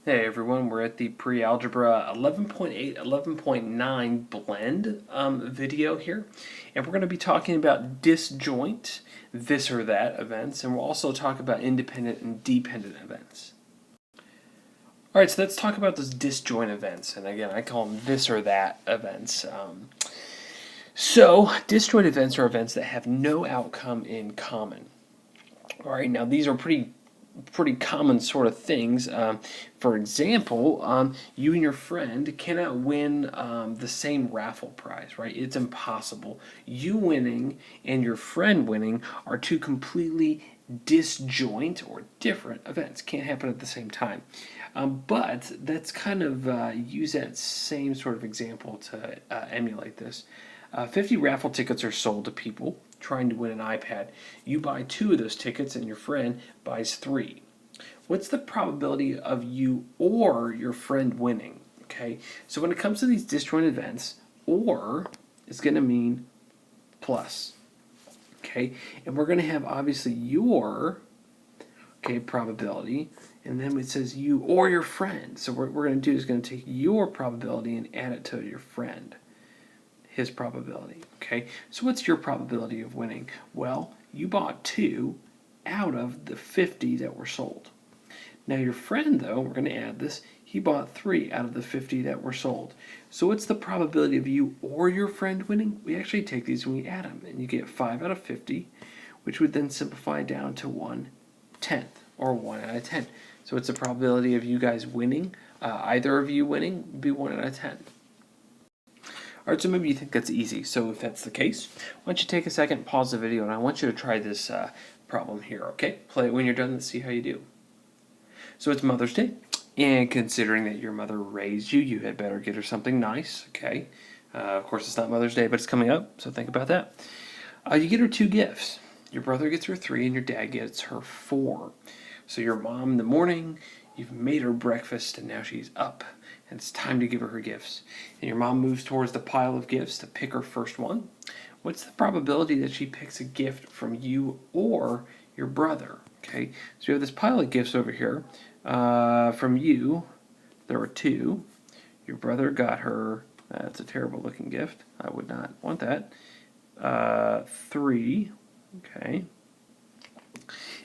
Hey everyone, we're at the Pre-algebra 11.8, 11.9 blend video here, and we're going to be talking about disjoint, this or that events, and we'll also talk about independent and dependent events. Alright, so let's talk about those disjoint events, and again, I call them this or that events. So, disjoint events are events that have no outcome in common. Alright, now these are pretty common sort of things. For example, you and your friend cannot win the same raffle prize, right? It's impossible. You winning and your friend winning are two completely disjoint or different events. Can't happen at the same time. But that's kind of use that same sort of example to emulate this. 50 raffle tickets are sold to people trying to win an iPad. You buy 2 of those tickets and your friend buys 3. What's the probability of you or your friend winning? Okay, so when it comes to these disjoint events, or is going to mean plus. Okay, and we're going to have obviously your probability, and then it says you or your friend. So what we're going to do is going to take your probability and add it to your friend, his probability. Okay, so what's your probability of winning? Well, you bought 2 out of the 50 that were sold. Now your friend, though, we're going to add this, he bought 3 out of the 50 that were sold. So what's the probability of you or your friend winning? We actually take these and we add them, and you get 5 out of 50, which would then simplify down to 1/10, or 1 out of 10. So what's the probability of you guys winning? Either of you winning would be 1 out of 10. Alright, so maybe you think that's easy. So if that's the case, why don't you take a second, pause the video, and I want you to try this problem here, okay? Play it when you're done and see how you do. So it's Mother's Day, and considering that your mother raised you, you had better get her something nice, okay? Of course, it's not Mother's Day, but it's coming up, so think about that. You get her 2 gifts. Your brother gets her 3, and your dad gets her 4. So your mom in the morning, you've made her breakfast, and now she's up, and it's time to give her gifts. And your mom moves towards the pile of gifts to pick her first one. What's the probability that she picks a gift from you or your brother? Okay, so you have this pile of gifts over here. From you, there were 2. Your brother got her, that's a terrible looking gift. I would not want that. 3, okay.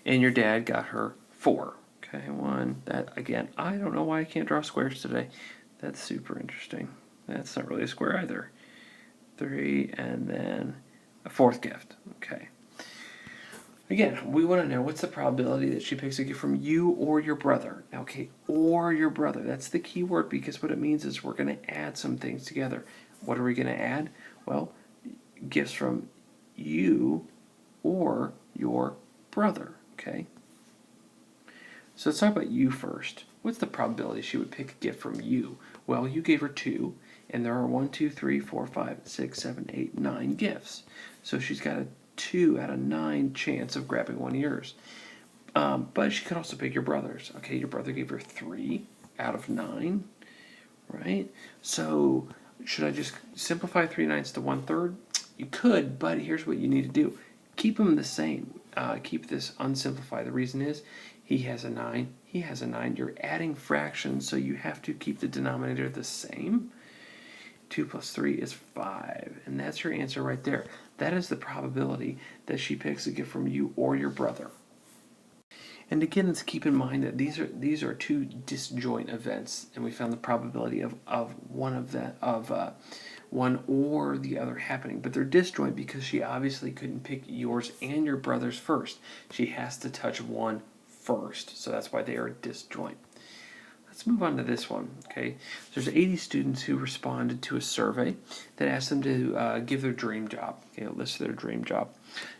And your dad got her 4. Okay, 1, that, again, I don't know why I can't draw squares today. That's super interesting. That's not really a square either. 3, and then a 4th gift. Okay. Again, we want to know what's the probability that she picks a gift from you or your brother. Now, okay, or your brother. That's the key word, because what it means is we're going to add some things together. What are we going to add? Well, gifts from you or your brother, okay? So let's talk about you first. What's the probability she would pick a gift from you? Well, you gave her 2, and there are 1, 2, 3, 4, 5, 6, 7, 8, 9 gifts. So she's got a 2 out of 9 chance of grabbing one of yours. But she could also pick your brother's. Okay, your brother gave her 3 out of 9, right? So should I just simplify 3 9ths to 1/3? You could, but here's what you need to do. Keep them the same. Keep this unsimplified. The reason is he has a 9, he has a 9. You're adding fractions, so you have to keep the denominator the same. 2 plus 3 is 5, and that's your answer right there. That is the probability that she picks a gift from you or your brother. And again, let's keep in mind that these are 2 disjoint events, and we found the probability of one or the other happening. But they're disjoint because she obviously couldn't pick yours and your brother's first. She has to touch one first, so that's why they are disjoint. Let's move on to this one, okay? There's 80 students who responded to a survey that asked them to give their dream job, okay, a list of their dream job.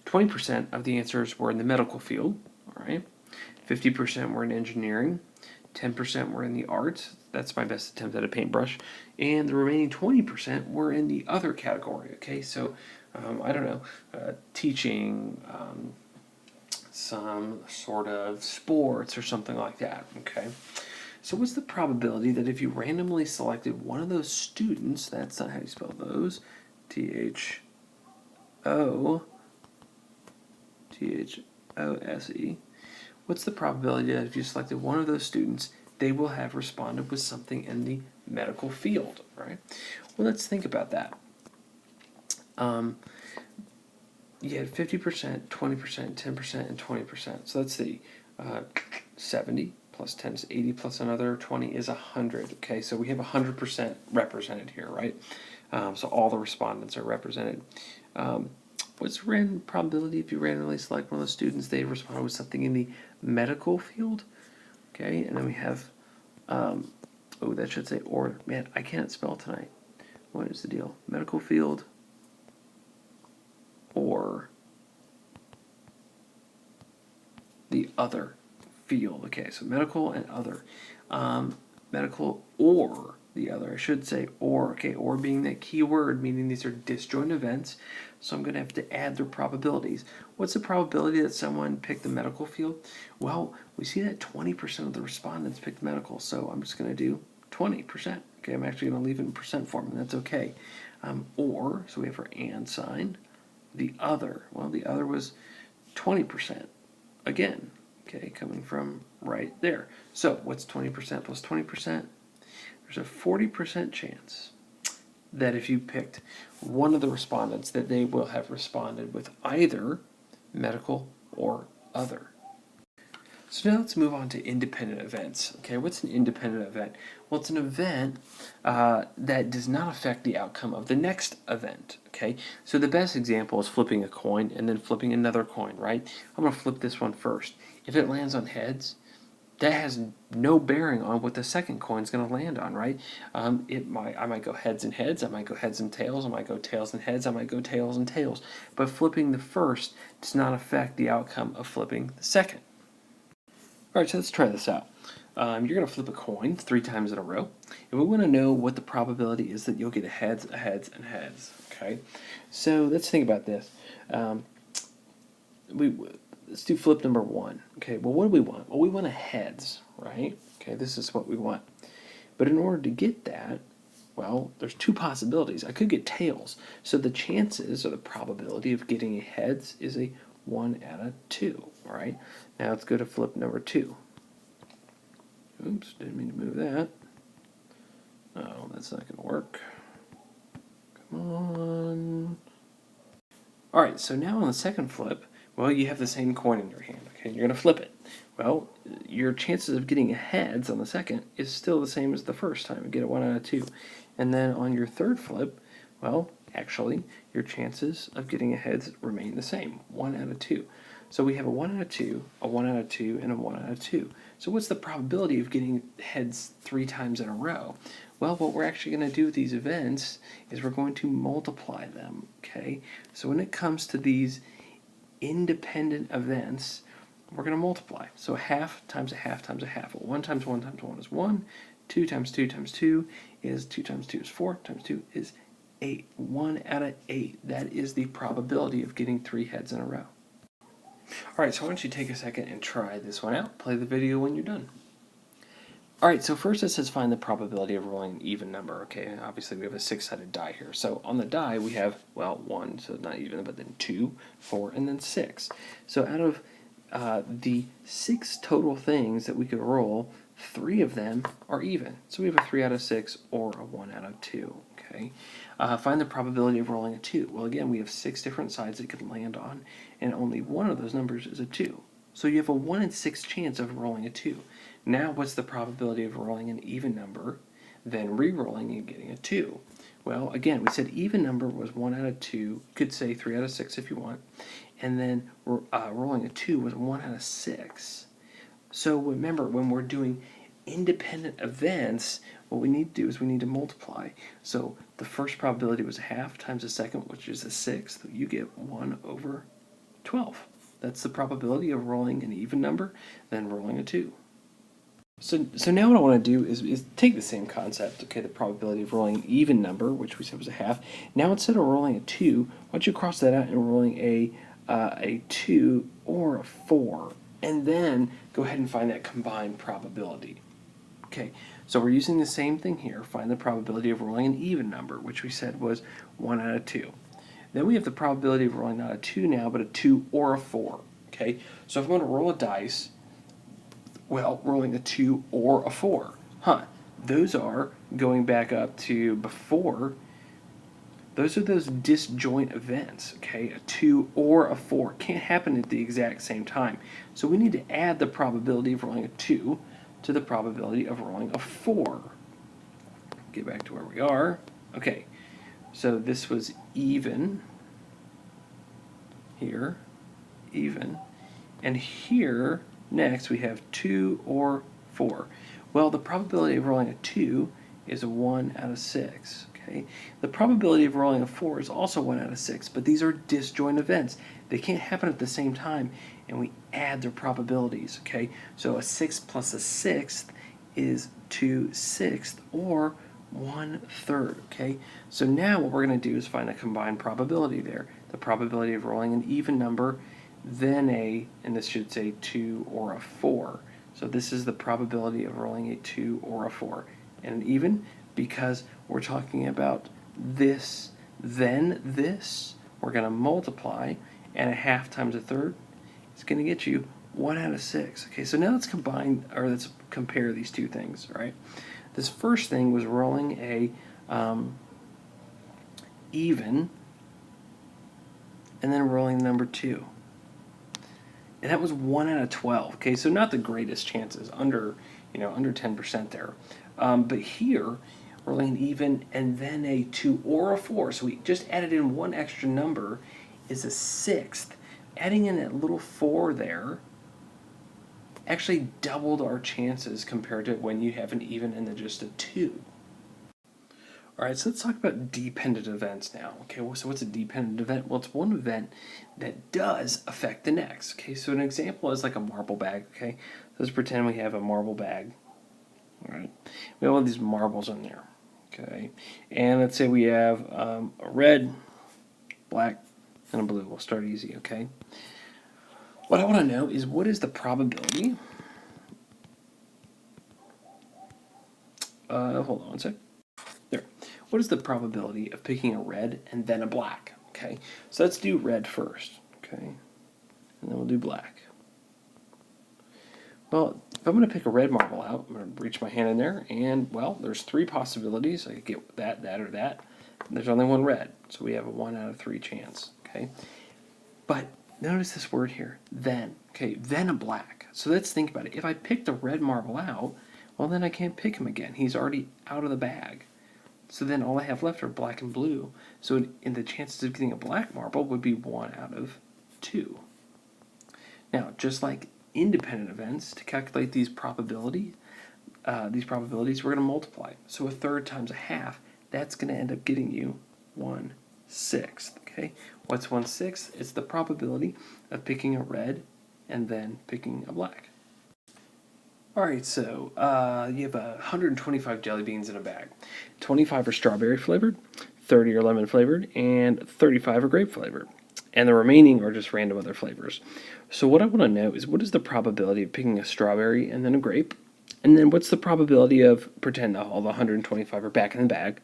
20% of the answers were in the medical field, all right? 50% were in engineering, 10% were in the arts, that's my best attempt at a paintbrush, and the remaining 20% were in the other category, okay? So, I don't know, teaching, some sort of sports or something like that, okay? So what's the probability that if you randomly selected one of those students, that's not how you spell those, Those, what's the probability that if you selected one of those students, they will have responded with something in the medical field, right? Well, let's think about that. You had 50%, 20%, 10%, and 20%. So let's see, 70 plus 10 is 80 plus another 20 is 100. Okay, so we have 100% represented here, right? So all the respondents are represented. What's the random probability if you randomly select one of the students, they respond with something in the medical field? Okay, and then we have, oh, that should say or. Man, I can't spell tonight. What is the deal? Medical field or the other field. Okay, so medical and other. Medical or the other. I should say or. Okay, or being that key word, meaning these are disjoint events. So I'm going to have to add their probabilities. What's the probability that someone picked the medical field? Well, we see that 20% of the respondents picked medical. So I'm just going to do 20%. Okay, I'm actually going to leave it in percent form, and that's okay. Or, so we have our and sign. The other, well, the other was 20%. Again, okay, coming from right there. So what's 20% plus 20%? There's a 40% chance that if you picked one of the respondents that they will have responded with either medical or other. So now let's move on to independent events. Okay, what's an independent event? Well, it's an event that does not affect the outcome of the next event. Okay, so the best example is flipping a coin and then flipping another coin, right? I'm going to flip this one first. If it lands on heads, that has no bearing on what the second coin is going to land on, right? I might go heads and heads, I might go heads and tails, I might go tails and heads, I might go tails and tails. But flipping the first does not affect the outcome of flipping the second. All right, so let's try this out. You're going to flip a coin 3 times in a row, and we want to know what the probability is that you'll get a heads, a heads, and heads. Okay, so let's think about this. Let's do flip number 1. Okay, well, what do we want? Well, we want a heads, right? Okay, this is what we want. But in order to get that, well, there's 2 possibilities. I could get tails. So the chances or the probability of getting a heads is a 1 out of 2. All right, now let's go to flip number 2. Oops, didn't mean to move that. Oh, that's not going to work. Come on. All right, so now on the second flip, well, you have the same coin in your hand. Okay, you're going to flip it. Well, your chances of getting a heads on the second is still the same as the first time. You get a 1 out of 2. And then on your third flip, well, actually, your chances of getting a heads remain the same, 1 out of 2. So we have a 1 out of 2, a 1 out of 2, and a 1 out of 2. So what's the probability of getting heads 3 times in a row? Well, what we're actually going to do with these events is we're going to multiply them, okay? So when it comes to these independent events, we're going to multiply. So a half times a half times a half. Well, 1 times 1 times 1 is 1. 2 times 2 times 2 is 2 times 2 is 4 times 2 is 8. 1 out of 8. That is the probability of getting 3 heads in a row. Alright, so why don't you take a second and try this one out. Play the video when you're done. Alright, so first it says find the probability of rolling an even number. Okay, obviously we have a 6-sided die here. So on the die we have, well, 1, so not even, but then 2, 4, and then 6. So out of the 6 total things that we could roll, 3 of them are even. So we have a 3 out of 6 or a 1 out of 2. Okay. Find the probability of rolling a 2. Well, again, we have 6 different sides it could land on, and only one of those numbers is a 2. So you have a 1 in 6 chance of rolling a 2. Now, what's the probability of rolling an even number, then re-rolling and getting a 2? Well, again, we said even number was 1 out of 2. You could say 3 out of 6 if you want. And then rolling a 2 was 1 out of 6. So remember, when we're doing independent events, what we need to do is we need to multiply. So the first probability was a half times the second, which is a sixth. You get 1 over 12. That's the probability of rolling an even number, then rolling a 2. So now what I want to do is take the same concept, okay, the probability of rolling an even number, which we said was a half. Now instead of rolling a 2, why don't you cross that out and rolling a 2 or a 4, and then go ahead and find that combined probability. Okay, so we're using the same thing here. Find the probability of rolling an even number, which we said was 1 out of 2. Then we have the probability of rolling not a 2 now, but a 2 or a 4. Okay, so if I'm going to roll a dice, Well, rolling a 2 or a 4. Those are going back up to before. Those are those disjoint events, okay? A 2 or a 4 can't happen at the exact same time. So we need to add the probability of rolling a 2 to the probability of rolling a 4. Get back to where we are. Okay, so this was even here, even. And here, next, we have 2 or 4. Well, the probability of rolling a 2 is a 1 out of 6. Okay? The probability of rolling a 4 is also 1 out of 6, but these are disjoint events. They can't happen at the same time, and we add their probabilities. Okay? So a 6 plus a sixth is 2/6, or 1/3. Okay? So now what we're going to do is find a combined probability there. The probability of rolling an even number, then and this should say 2 or a 4. So this is the probability of rolling a 2 or a 4. And an even, because we're talking about this, then this, we're going to multiply, and a half times a third is going to get you 1 out of 6. Okay, so now let's let's compare these two things, right? This first thing was rolling a even, and then rolling number 2. And that was 1 out of 12. Okay, so not the greatest chances, under 10% there. But here, rolling even and then a 2 or a 4. So we just added in one extra number, is a sixth. Adding in that little 4 there actually doubled our chances compared to when you have an even and then just a 2. All right, so let's talk about dependent events now. Okay, so what's a dependent event? Well, it's one event that does affect the next. Okay, so an example is like a marble bag. Okay, so let's pretend we have a marble bag. All right, we have all these marbles in there. Okay, and let's say we have a red, black, and a blue. We'll start easy. Okay, what I want to know is what is the probability? Hold on one sec. There. What is the probability of picking a red and then a black? Okay, so let's do red first. Okay, and then we'll do black. Well, if I'm going to pick a red marble out, I'm going to reach my hand in there, and, well, there's 3 possibilities. I could get that, or that. And there's only one red, so we have a 1 out of 3 chance. Okay, but notice this word here, then. Okay, then a black. So let's think about it. If I pick the red marble out, well, then I can't pick him again. He's already out of the bag. So then all I have left are black and blue. So in the chances of getting a black marble would be 1 out of 2. Now, just like independent events, to calculate these probabilities, we're going to multiply. So a third times a half, that's going to end up getting you 1/6. Okay, what's 1/6? It's the probability of picking a red and then picking a black. All right, so you have 125 jelly beans in a bag. 25 are strawberry flavored, 30 are lemon flavored, and 35 are grape flavored. And the remaining are just random other flavors. So what I want to know is what is the probability of picking a strawberry and then a grape? And then what's the probability of, pretend all the 125 are back in the bag,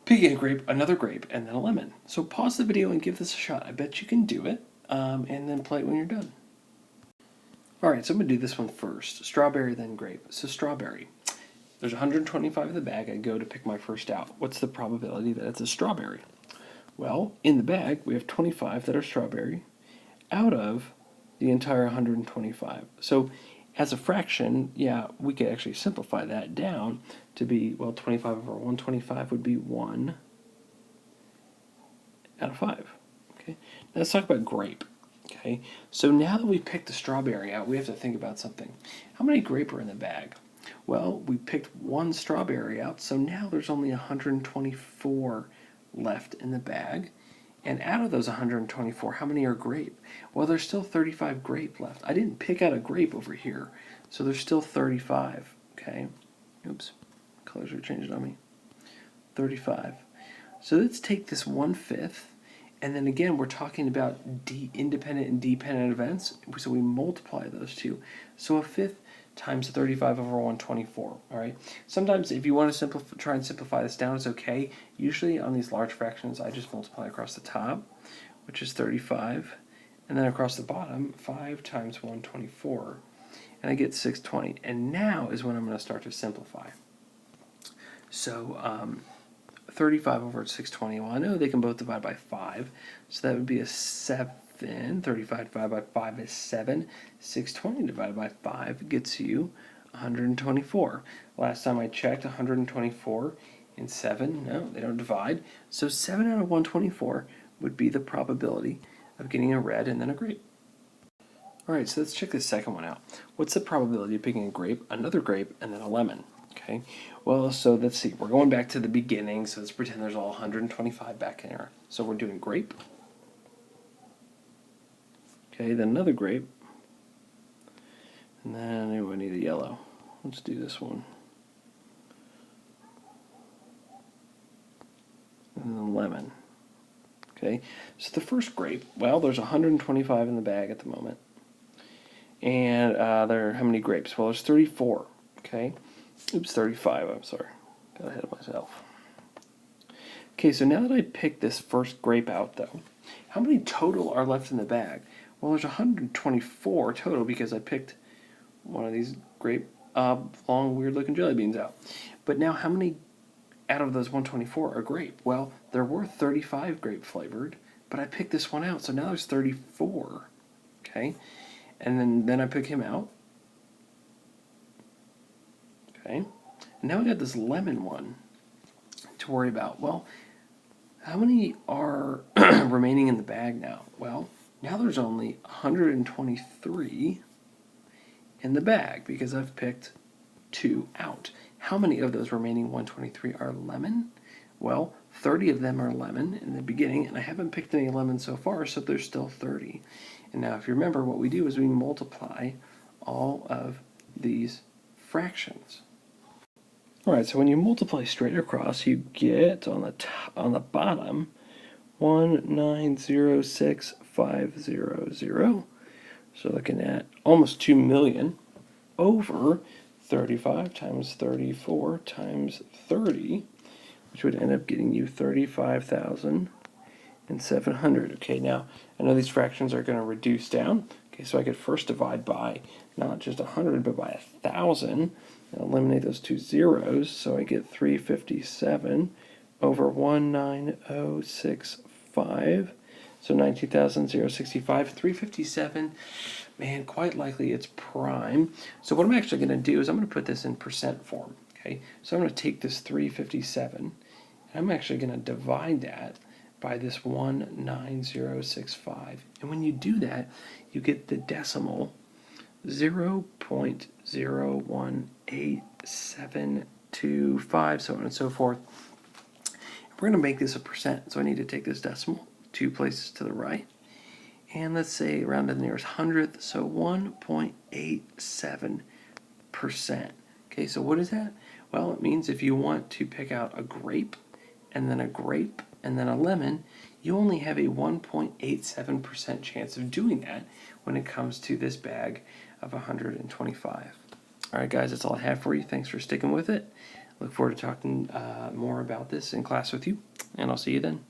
picking a grape, another grape, and then a lemon. So pause the video and give this a shot. I bet you can do it, and then play it when you're done. All right, so I'm going to do this one first. Strawberry, then grape. So strawberry. There's 125 in the bag. I go to pick my first out. What's the probability that it's a strawberry? Well, in the bag, we have 25 that are strawberry out of the entire 125. So as a fraction, yeah, we could actually simplify that down to be, well, 25 over 125 would be 1 out of 5. Okay, now let's talk about grape. Okay, so now that we picked the strawberry out, we have to think about something. How many grape are in the bag? Well, we picked one strawberry out, so now there's only 124 left in the bag. And out of those 124, how many are grape? Well, there's still 35 grape left. I didn't pick out a grape over here, so there's still 35. Okay, oops, colors are changing on me. 35. So let's take this 1/5. And then again, we're talking about independent and dependent events, so we multiply those two. So a 1/5 times 35 over 124, all right? Sometimes if you want to try and simplify this down, it's okay. Usually on these large fractions, I just multiply across the top, which is 35, and then across the bottom, 5 times 124. and I get 620. And now is when I'm going to start to simplify. So 35 over 620, well, I know they can both divide by 5, so that would be a 7. 35 divided by 5 is 7. 620 divided by 5 gets you 124. Last time I checked, 124 and 7, no, they don't divide. So 7 out of 124 would be the probability of getting a red and then a grape. All right, so let's check the second one out. What's the probability of picking a grape, another grape, and then a lemon? Okay, well, so let's see. We're going back to the beginning, so let's pretend there's all 125 back in there. So we're doing grape. Okay, then another grape. And then we need a yellow. Let's do this one. And then lemon. Okay, so the first grape, well, there's 125 in the bag at the moment. And there are how many grapes? Well, there's 34. Okay, oops, 35, I'm sorry. Got ahead of myself. Okay, so now that I picked this first grape out, though, how many total are left in the bag? Well, there's 124 total because I picked one of these grape, long, weird-looking jelly beans out. But now how many out of those 124 are grape? Well, there were 35 grape-flavored, but I picked this one out, so now there's 34. Okay, and then I pick him out. Okay, and now we got this lemon one to worry about. Well, how many are remaining in the bag now? Well, now there's only 123 in the bag because I've picked 2 out. How many of those remaining 123 are lemon? Well, 30 of them are lemon in the beginning, and I haven't picked any lemon so far, so there's still 30. And now if you remember, what we do is we multiply all of these fractions. All right, so when you multiply straight across, you get on the bottom 1906500. So looking at almost 2 million over 35 times 34 times 30, which would end up getting you 35,700. Okay, now I know these fractions are going to reduce down. Okay, so I could first divide by not just 100, but by 1,000. And eliminate those 2 zeros, so I get 357 over 19065. So 19,065. 357, man, quite likely it's prime. So what I'm actually going to do is I'm going to put this in percent form. Okay, so I'm going to take this 357, and I'm actually going to divide that by this 19065. And when you do that, you get the decimal 0.018725, so on and so forth. We're going to make this a percent, so I need to take this decimal 2 places to the right, and let's say round to the nearest hundredth, so 1.87%. Okay, so what is that? Well, it means if you want to pick out a grape, and then a grape, and then a lemon, you only have a 1.87% chance of doing that when it comes to this bag of 125. All right, guys, that's all I have for you. Thanks for sticking with it. Look forward to talking more about this in class with you, and I'll see you then.